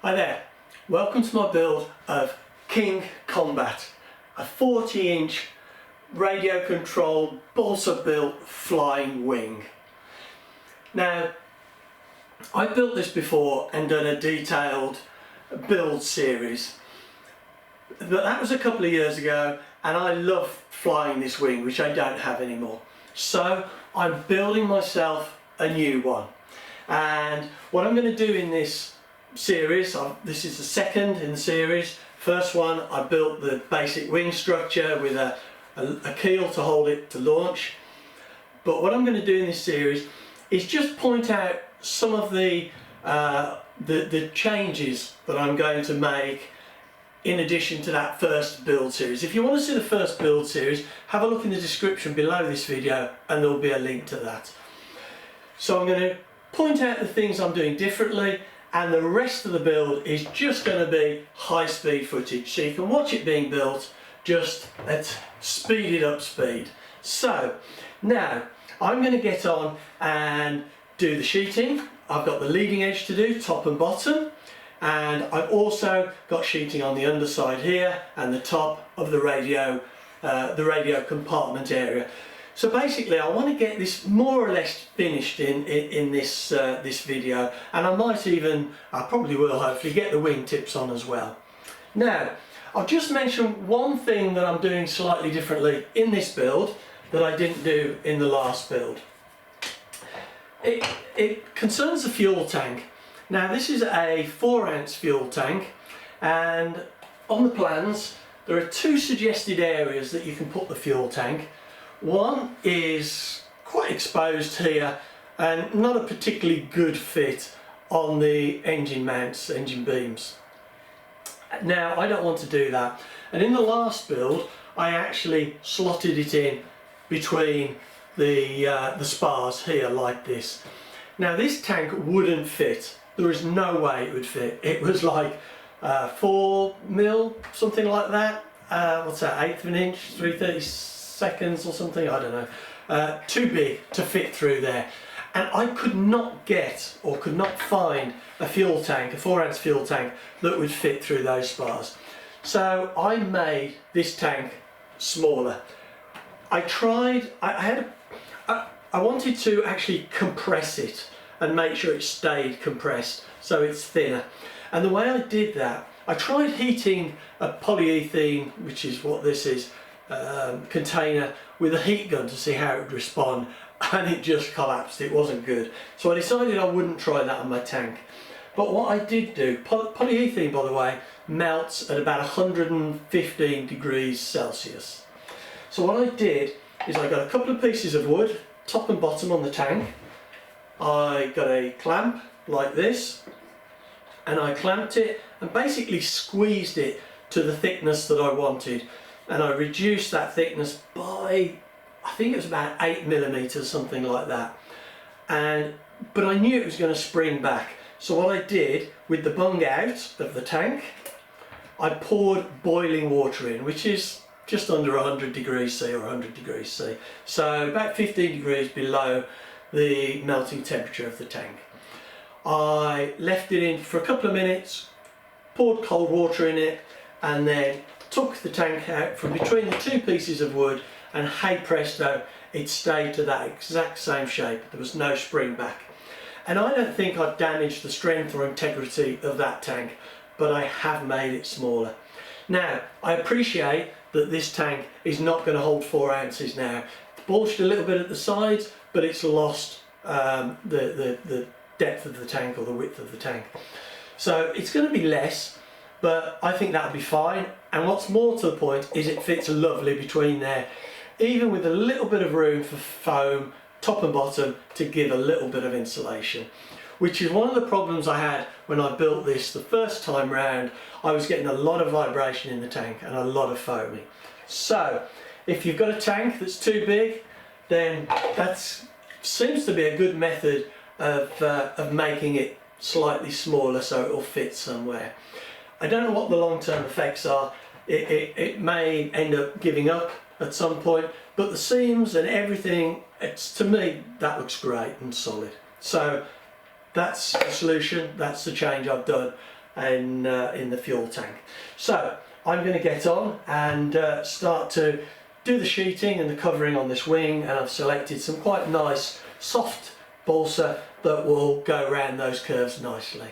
Hi there, welcome to my build of King Kombat, a 40-inch radio controlled balsa built flying wing. Now, I've built this before and done a detailed build series, but that was a couple of years ago and I love flying this wing, which I don't have anymore. So I'm building myself a new one, and what I'm going to do in this series, this is the second in the series. First one, I built the basic wing structure with a keel to hold it to launch. But what I'm going to do in this series is just point out some of the changes that I'm going to make in addition to that first build series. If you want to see the first build series, have a look in the description below this video and there will be a link to that. So I'm going to point out the things I'm doing differently, and the rest of the build is just going to be high-speed footage, so you can watch it being built just at speeded up speed. So now I'm going to get on and do the sheeting. I've got the leading edge to do, top and bottom, and I've also got sheeting on the underside here and the top of the radio compartment area. So basically I want to get this more or less finished in this video, and I probably will hopefully get the wing tips on as well. Now, I'll just mention one thing that I'm doing slightly differently in this build that I didn't do in the last build. It concerns the fuel tank. Now, this is a 4-ounce fuel tank, and on the plans there are two suggested areas that you can put the fuel tank. One is quite exposed here and not a particularly good fit on the engine mounts, engine beams. Now, I don't want to do that, and in the last build I actually slotted it in between the spars here like this. Now, this tank wouldn't fit. There is no way it would fit. It was like 4 mil, something like that. What's that, 1/8 of an inch, 3/32 or something, I don't know. Too big to fit through there, and I could not get or could not find a fuel tank, a 4-ounce fuel tank that would fit through those spars. So I made this tank smaller. I tried, I wanted to actually compress it and make sure it stayed compressed so it's thinner, and the way I did that, I tried heating a polyethylene, which is what this is, container with a heat gun to see how it would respond, and it just collapsed. It wasn't good. So I decided I wouldn't try that on my tank. But what I did do, polyethylene, by the way, melts at about 115 degrees Celsius. So what I did is I got a couple of pieces of wood, top and bottom on the tank. I got a clamp like this, and I clamped it and basically squeezed it to the thickness that I wanted. And I reduced that thickness by, I think it was about 8 millimeters, something like that. But I knew it was going to spring back. So what I did, with the bung out of the tank, I poured boiling water in, which is just under 100 degrees C or 100 degrees C. So about 15 degrees below the melting temperature of the tank. I left it in for a couple of minutes, poured cold water in it, and then took the tank out from between the two pieces of wood, and hey presto, it stayed to that exact same shape. There was no spring back. And I don't think I've damaged the strength or integrity of that tank, but I have made it smaller. Now, I appreciate that this tank is not going to hold 4 ounces now. It's bulged a little bit at the sides, but it's lost the depth of the tank or the width of the tank. So it's going to be less, but I think that'll be fine. And what's more to the point is it fits lovely between there, even with a little bit of room for foam, top and bottom, to give a little bit of insulation, which is one of the problems I had when I built this the first time round. I was getting a lot of vibration in the tank and a lot of foaming. So if you've got a tank that's too big, then that seems to be a good method of making it slightly smaller so it will fit somewhere. I don't know what the long-term effects are. It may end up giving up at some point, but the seams and everything, to me, that looks great and solid. So that's the solution, that's the change I've done. in the fuel tank. So I'm going to get on and start to do the sheeting and the covering on this wing, and I've selected some quite nice soft balsa that will go around those curves nicely.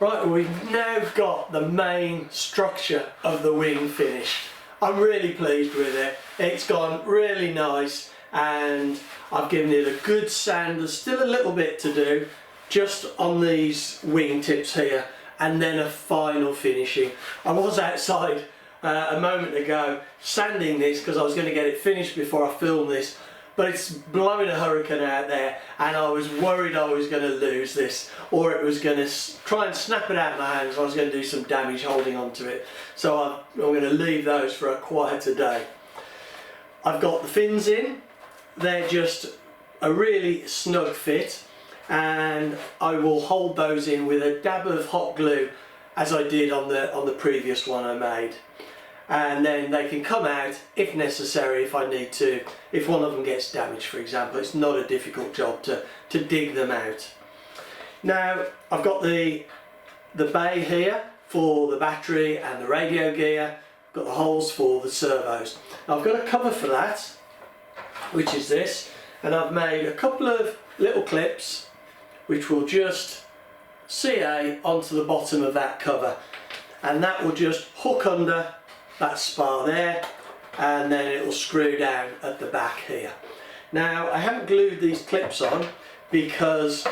Right, we've now got the main structure of the wing finished. I'm really pleased with it. It's gone really nice and I've given it a good sand. There's still a little bit to do just on these wing tips here, and then a final finishing. I was outside a moment ago sanding this because I was going to get it finished before I film this, but it's blowing a hurricane out there and I was worried I was going to lose this, or it was going to try and snap it out of my hands. I was going to do some damage holding onto it, so I'm going to leave those for a quieter day. I've got the fins in. They're just a really snug fit, and I will hold those in with a dab of hot glue as I did on the previous one I made, and then they can come out if necessary if I need to. If one of them gets damaged, for example, it's not a difficult job to dig them out. Now I've got the bay here for the battery and the radio gear, got the holes for the servos. Now I've got a cover for that, which is this, and I've made a couple of little clips which will just CA onto the bottom of that cover, and that will just hook under that spar there, and then it will screw down at the back here. Now I haven't glued these clips on because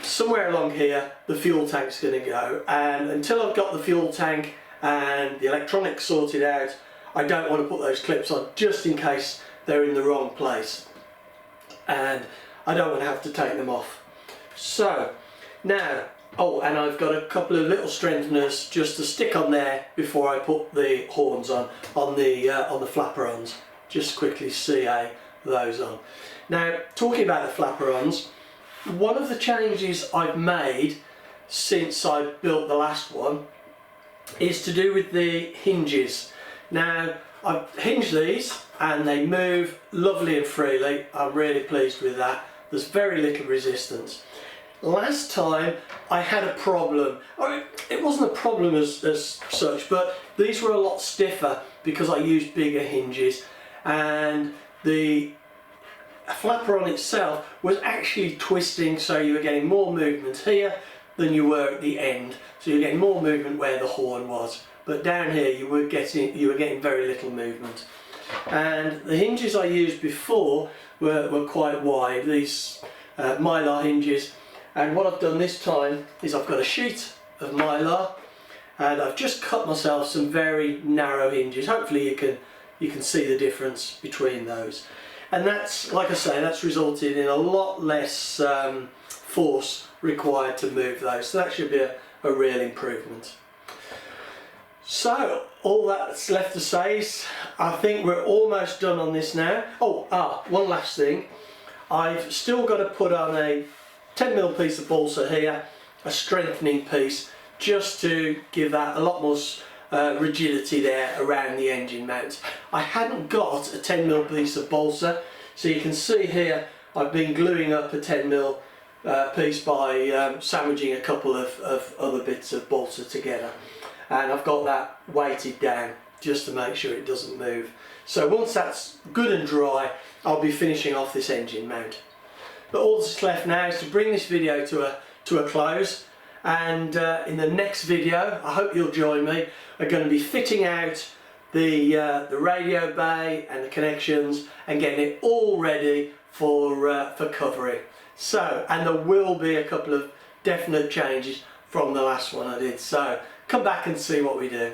somewhere along here the fuel tank's going to go, and until I've got the fuel tank and the electronics sorted out, I don't want to put those clips on just in case they're in the wrong place, and I don't want to have to take them off. So now, oh, and I've got a couple of little strengtheners just to stick on there before I put the horns on the flaperons. Just quickly CA those on. Now, talking about the flaperons, one of the changes I've made since I built the last one is to do with the hinges. Now I've hinged these and they move lovely and freely. I'm really pleased with that. There's very little resistance. Last time I had a problem. It wasn't a problem as such, but these were a lot stiffer because I used bigger hinges, and the flaperon itself was actually twisting, so you were getting more movement here than you were at the end. So you're getting more movement where the horn was, but down here you were getting very little movement. And the hinges I used before were quite wide, these mylar hinges. And what I've done this time is I've got a sheet of mylar, and I've just cut myself some very narrow hinges. Hopefully you can see the difference between those. And that's, like I say, that's resulted in a lot less force required to move those. So that should be a real improvement. So all that's left to say is I think we're almost done on this now. One last thing. I've still got to put on a 10mm piece of balsa here, a strengthening piece, just to give that a lot more rigidity there around the engine mount. I hadn't got a 10mm piece of balsa, so you can see here I've been gluing up a 10mm piece by sandwiching a couple of other bits of balsa together, and I've got that weighted down just to make sure it doesn't move. So once that's good and dry, I'll be finishing off this engine mount. But all that's left now is to bring this video to a close, and in the next video, I hope you'll join me, we're going to be fitting out the radio bay and the connections and getting it all ready for covering. So, and there will be a couple of definite changes from the last one I did, so come back and see what we do.